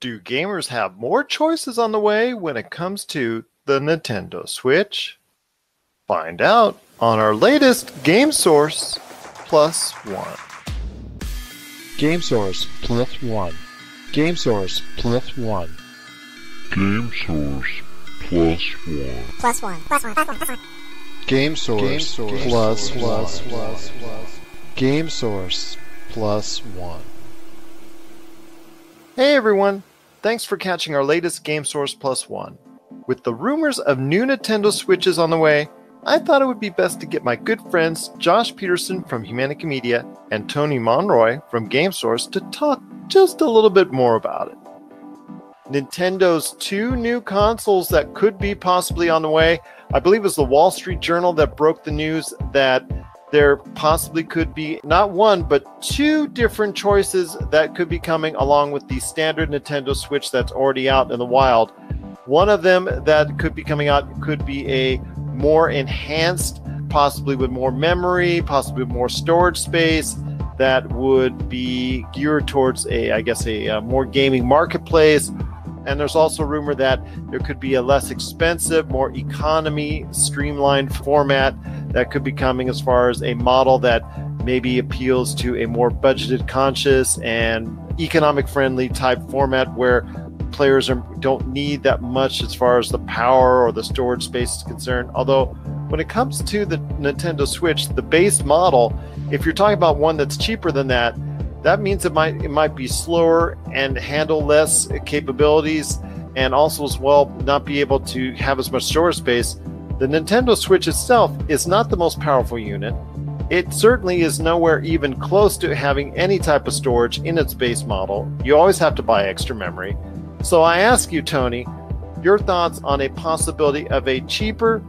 Do gamers have more choices on the way when it comes to the Nintendo Switch? Find out on our latest Game Source Plus One. Game Source Plus One. Game Source Plus One. Game Source Plus One. Plus one. Plus one. Plus one. Plus one. Game Source Plus One. Game Source Plus One. Hey everyone! Thanks for catching our latest Game Source Plus One. With the rumors of new Nintendo Switches on the way, I thought it would be best to get my good friends Josh Pederson from Humanica Media and Tony Monroy from Game Source to talk just a little bit more about it. Nintendo's two new consoles that could be possibly on the way. I believe it was the Wall Street Journal that broke the news that there possibly could be not one, but two different choices that could be coming along with the standard Nintendo Switch that's already out in the wild. One of them that could be coming out could be a more enhanced, possibly with more memory, possibly with more storage space, that would be geared towards a more gaming marketplace. And there's also rumor that there could be a less expensive, more economy, streamlined format that could be coming as far as a model that maybe appeals to a more budgeted conscious and economic friendly type format where players don't need that much as far as the power or the storage space is concerned. Although when it comes to the Nintendo Switch, the base model, if you're talking about one that's cheaper than that, that means it might be slower and handle less capabilities, and also as well not be able to have as much storage space. The Nintendo Switch itself is not the most powerful unit. It certainly is nowhere even close to having any type of storage in its base model. You always have to buy extra memory. So I ask you, Tony, your thoughts on a possibility of a cheaper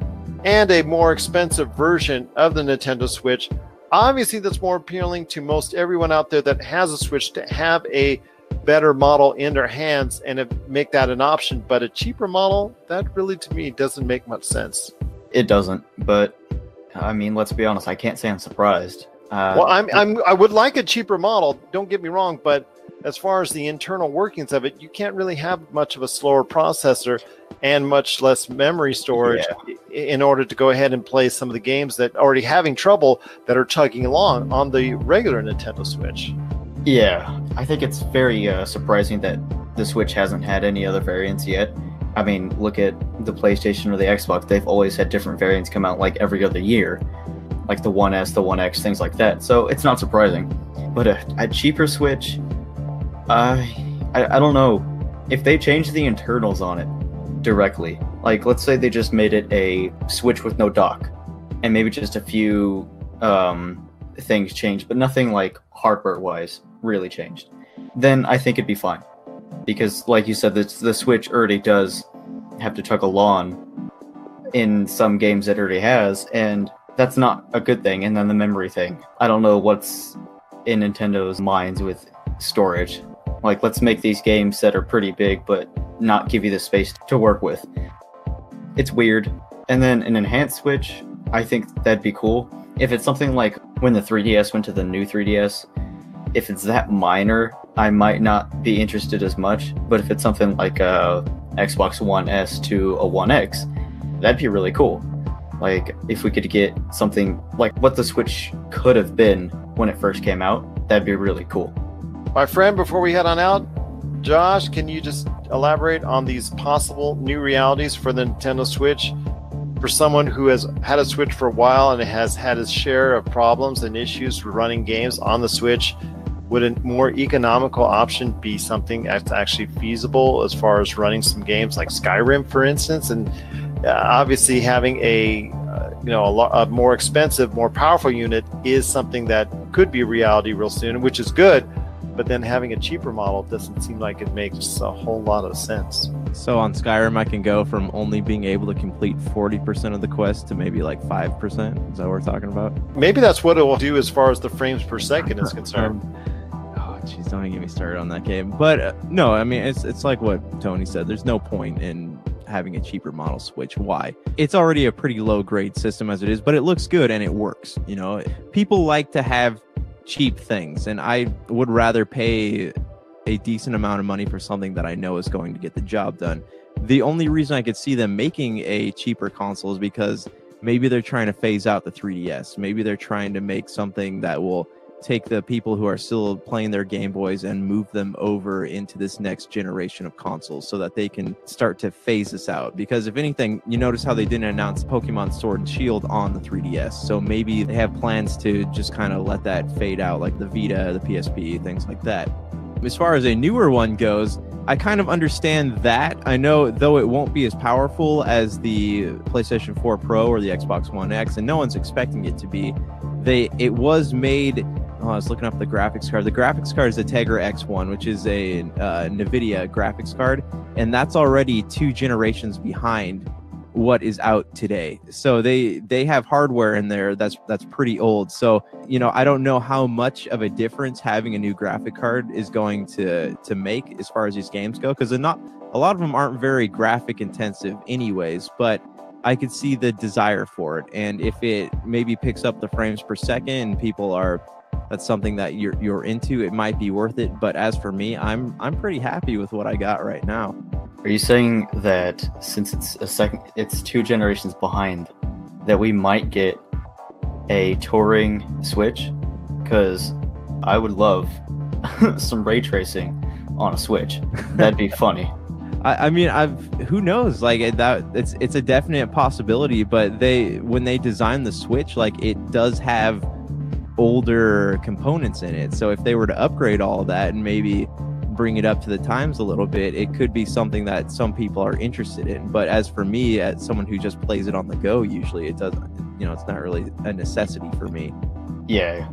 and a more expensive version of the Nintendo Switch. Obviously, that's more appealing to most everyone out there that has a Switch to have a better model in their hands and make that an option. But a cheaper model, that really to me doesn't make much sense. It doesn't, but I mean, let's be honest. I can't say I'm surprised. Well, I would like a cheaper model. Don't get me wrong, but as far as the internal workings of it, you can't really have much of a slower processor and much less memory storage in order to go ahead and play some of the games that are already having trouble that are chugging along on the regular Nintendo Switch. Yeah, I think it's very surprising that the Switch hasn't had any other variants yet. I mean, look at the PlayStation or the Xbox. They've always had different variants come out like every other year, like the 1S, the 1X, things like that. So it's not surprising. But a cheaper Switch, I don't know. If they change the internals on it directly, like let's say they just made it a Switch with no dock, and maybe just a few things changed, but nothing like hardware-wise really changed, then I think it'd be fine. Because like you said, the Switch already does have to chug along in some games it already has, and that's not a good thing. And then the memory thing, I don't know what's in Nintendo's minds with storage. Like, let's make these games that are pretty big, but not give you the space to work with. It's weird. And then an enhanced Switch, I think that'd be cool. If it's something like when the 3DS went to the new 3DS, if it's that minor, I might not be interested as much. But if it's something like a Xbox One S to a One X, that'd be really cool. Like, if we could get something like what the Switch could have been when it first came out, that'd be really cool. My friend, before we head on out, Josh, can you just elaborate on these possible new realities for the Nintendo Switch? For someone who has had a Switch for a while and has had his share of problems and issues running games on the Switch, would a more economical option be something that's actually feasible as far as running some games like Skyrim, for instance? And obviously having a more expensive, more powerful unit is something that could be a reality real soon, which is good. But then having a cheaper model doesn't seem like it makes a whole lot of sense. So on Skyrim, I can go from only being able to complete 40% of the quest to maybe like 5%. Is that what we're talking about? Maybe that's what it will do as far as the frames per second is concerned. Oh, jeez, don't even get me started on that game. But no, I mean, it's like what Tony said. There's no point in having a cheaper model Switch. Why? It's already a pretty low grade system as it is, but it looks good and it works. You know, people like to have cheap things, and I would rather pay a decent amount of money for something that I know is going to get the job done. The only reason I could see them making a cheaper console is because maybe they're trying to phase out the 3DS. Maybe they're trying to make something that will take the people who are still playing their Game Boys and move them over into this next generation of consoles so that they can start to phase this out. Because if anything, you notice how they didn't announce Pokemon Sword and Shield on the 3DS. So maybe they have plans to just kind of let that fade out, like the Vita, the PSP, things like that. As far as a newer one goes, I kind of understand that. I know, though, it won't be as powerful as the PlayStation 4 Pro or the Xbox One X, and no one's expecting it to be. It was made... Oh, I was looking up the graphics card. The graphics card is a Tegra X1, which is a NVIDIA graphics card, and that's already 2 generations behind what is out today. So they have hardware in there that's pretty old. So, you know, I don't know how much of a difference having a new graphic card is going to make as far as these games go, because a lot of them aren't very graphic intensive anyways, but I could see the desire for it. And if it maybe picks up the frames per second and that's something that you're into, it might be worth it. But as for me, I'm pretty happy with what I got right now. Are you saying that since it's 2 generations behind, that we might get a touring Switch? Because I would love some ray tracing on a Switch. That'd be funny. I mean, who knows? Like it's a definite possibility. But when they designed the Switch, like, it does have older components in it. So if they were to upgrade all of that and maybe bring it up to the times a little bit, it could be something that some people are interested in. But as for me, as someone who just plays it on the go, usually it doesn't, you know, it's not really a necessity for me. Yeah.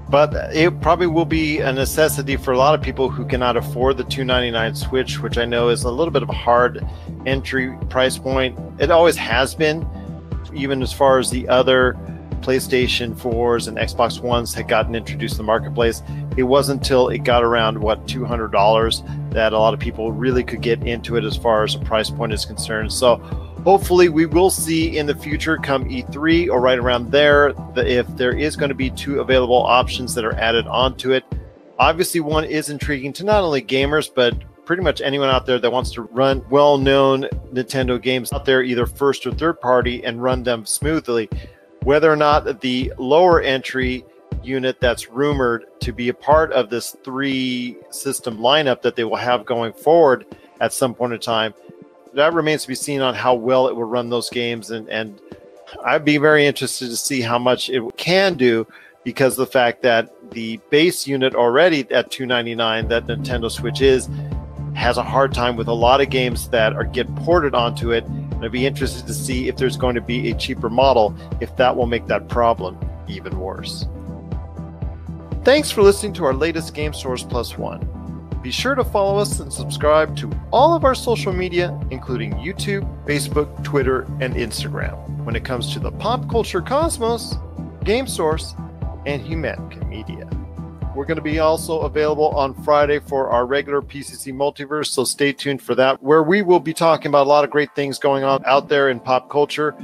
But it probably will be a necessity for a lot of people who cannot afford the $299 Switch, which I know is a little bit of a hard entry price point. It always has been, even as far as the other PlayStation 4s and Xbox Ones had gotten introduced to the marketplace. It wasn't until it got around, $200 that a lot of people really could get into it as far as the price point is concerned. So hopefully we will see in the future, come E3 or right around there, if there is going to be 2 available options that are added onto it. Obviously, one is intriguing to not only gamers, but pretty much anyone out there that wants to run well-known Nintendo games out there, either first or third party, and run them smoothly. Whether or not the lower entry unit that's rumored to be a part of this 3-system lineup that they will have going forward at some point in time, that remains to be seen on how well it will run those games. And I'd be very interested to see how much it can do, because of the fact that the base unit already at $299 that Nintendo Switch has a hard time with a lot of games that get ported onto it. I'd be interested to see if there's going to be a cheaper model, if that will make that problem even worse. Thanks for listening to our latest Game Source Plus One. Be sure to follow us and subscribe to all of our social media, including YouTube, Facebook, Twitter, and Instagram, when it comes to the pop culture cosmos, Game Source, and Humanica Media. We're going to be also available on Friday for our regular PCC Multiverse, so stay tuned for that, where we will be talking about a lot of great things going on out there in pop culture.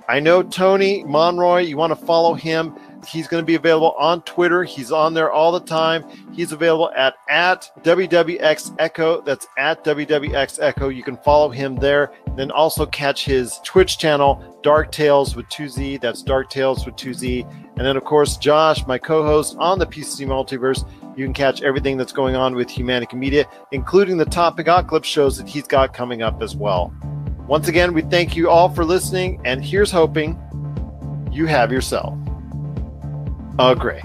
I know Tony Monroy, you want to follow him. He's going to be available on Twitter. He's on there all the time. He's available at WWX Echo. That's at WWX Echo. You can follow him there. Then also catch his Twitch channel, Dark Tales with 2Z. That's Dark Tales with 2Z. And then, of course, Josh, my co-host on the PCC Multiverse. You can catch everything that's going on with Humanica Media, including the Topic Eclipse shows that he's got coming up as well. Once again, we thank you all for listening, and here's hoping you have yourself a great